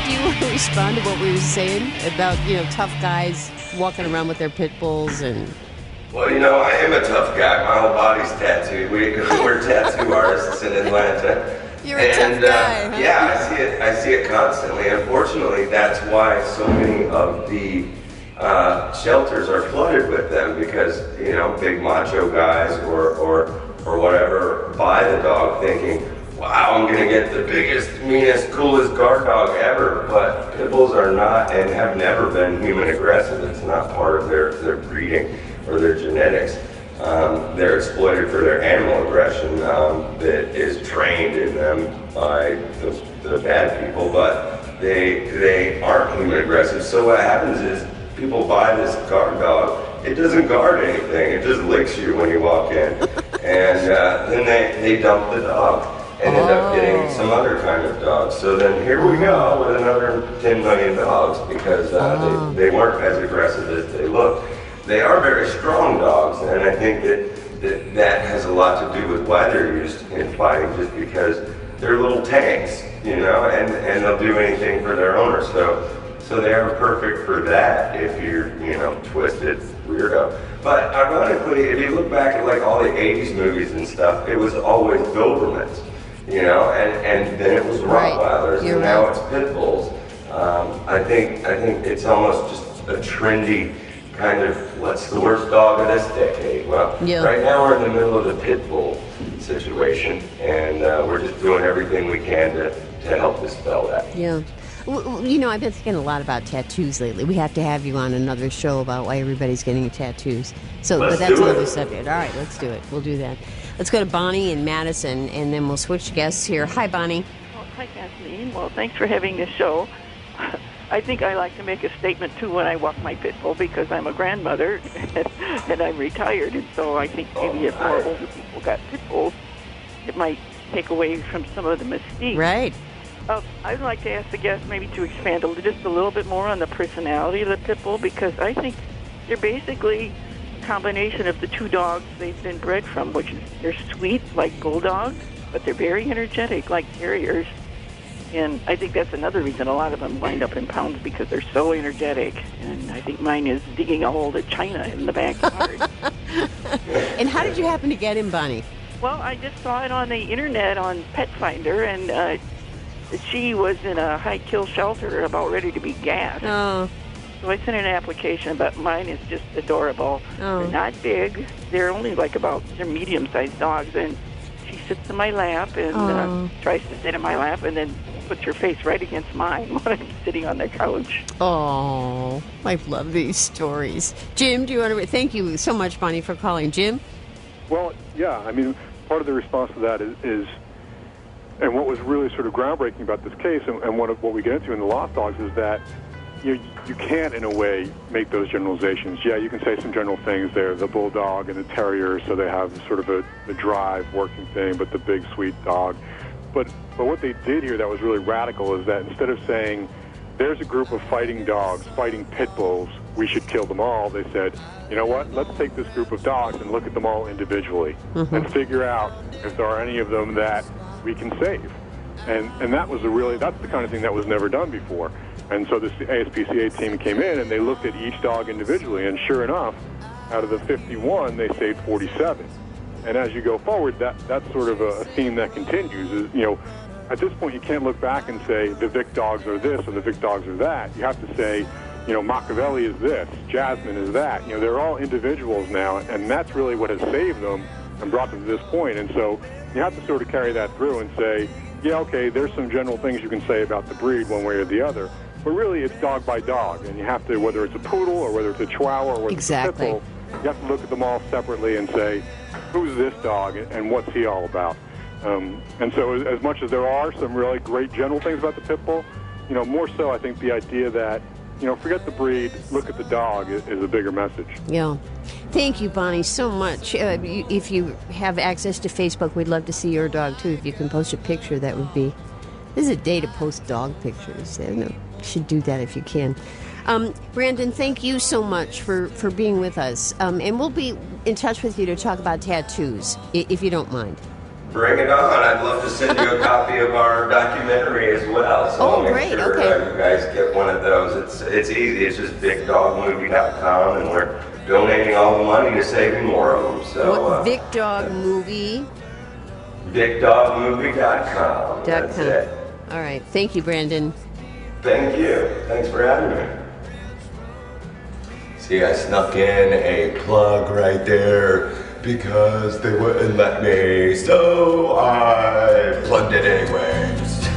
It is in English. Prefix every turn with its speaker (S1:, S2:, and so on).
S1: do you want to respond to what we were saying about, tough guys walking around with their pit bulls and...
S2: Well, I am a tough guy. My whole body's tattooed. We're tattoo artists in Atlanta.
S1: You're a tough guy, huh?
S2: Yeah, I see it constantly. Unfortunately, that's why so many of the shelters are flooded with them, because, big macho guys or whatever buy the dog thinking, wow, I'm going to get the biggest, meanest, coolest guard dog ever. But pit bulls are not and have never been human aggressive. It's not part of their breeding or their genetics. They're exploited for their animal aggression that is trained in them by the bad people, but they aren't human aggressive. So what happens is people buy this guard dog. It doesn't guard anything. It just licks you when you walk in. And then they dump the dog and end up getting some other kind of dog. So then here we go with another 10 million dogs because they weren't as aggressive as they look. They are very strong dogs, and I think that has a lot to do with why they're used in fighting, just because they're little tanks, and they'll do anything for their owner. So they are perfect for that if you're, twisted weirdo. But ironically, if you look back at like all the 80s movies and stuff, it was always Dobermans, and then it was Rottweilers, and now it's Pit Bulls. I think it's almost just a trendy kind of, what's the worst dog of this decade? Well, right now we're in the middle of the pit bull situation, and we're just doing everything we can to help dispel that.
S1: Yeah. Well, I've been thinking a lot about tattoos lately. We have to have you on another show about why everybody's getting tattoos. But that's another subject. All right, let's do it. We'll do that. Let's go to Bonnie in Madison, and then we'll switch guests here. Hi, Bonnie.
S3: Well, hi, Kathleen. Well, thanks for having this show. I think I like to make a statement, too, when I walk my pit bull, because I'm a grandmother and I'm retired. And so I think maybe if more older people got pit bulls, it might take away from some of the mystique.
S1: Right.
S3: I'd like to ask the guest maybe to expand just a little bit more on the personality of the pit bull, because I think they're basically a combination of the two dogs they've been bred from, which is they're sweet like bulldogs, but they're very energetic like terriers. And I think that's another reason a lot of them wind up in pounds, because they're so energetic. And I think mine is digging a hole to China in the backyard.
S1: And how did you happen to get him, Bonnie?
S3: Well, I just saw it on the internet on Pet Finder, and she was in a high-kill shelter about ready to be gassed.
S1: Oh.
S3: So I sent an application, but mine is just adorable.
S1: Oh.
S3: They're not big. They're only they're medium-sized dogs. And she sits in my lap and tries to sit in my lap, and then puts her face right against mine when I'm sitting on the couch.
S1: Oh, I love these stories. Jim, do you want to... Thank you so much, Bonnie, for calling. Jim?
S4: Well, yeah, I mean, part of the response to that is and what was really sort of groundbreaking about this case, and what we get into in the Lost Dogs, is that you can't, in a way, make those generalizations. Yeah, you can say some general things. They're the bulldog and the terrier, so they have sort of a drive working thing, but the big, sweet dog. But what they did here that was really radical is that instead of saying, there's a group of fighting dogs, fighting pit bulls, we should kill them all, they said, you know what, let's take this group of dogs and look at them all individually and figure out if there are any of them that we can save. And that's the kind of thing that was never done before. And so this ASPCA team came in and they looked at each dog individually, and sure enough, out of the 51, they saved 47. And as you go forward, that's sort of a theme that continues. Is, at this point, you can't look back and say the Vic dogs are this or the Vic dogs are that. You have to say, Machiavelli is this, Jasmine is that. They're all individuals now, and that's really what has saved them and brought them to this point. And so you have to sort of carry that through and say, yeah, okay, there's some general things you can say about the breed one way or the other, but really it's dog by dog, and you have to, whether it's a poodle or whether it's a chihuahua or whether it's a pit bull, you have to look at them all separately and say, who's this dog and what's he all about? And so as much as there are some really great general things about the pit bull, more so I think the idea that, forget the breed, look at the dog is a bigger message.
S1: Yeah. Thank you, Bonnie, so much. If you have access to Facebook, we'd love to see your dog, too. If you can post a picture, that would be... This is a day to post dog pictures. You should do that if you can. Brandon, thank you so much for being with us. And we'll be in touch with you to talk about tattoos, if you don't mind.
S2: Bring it on. I'd love to send you a copy of our documentary as well. So I'll make sure you guys get one of those. It's easy. It's just VICKdogmovie.com, and we're donating all the money to saving more of them. So
S1: VICKdog movie.
S2: VICKdogmovie.com. That's it.
S1: All right. Thank you, Brandon.
S2: Thank you. Thanks for having me. See, I snuck in a plug right there because they wouldn't let me, so I plugged it anyways.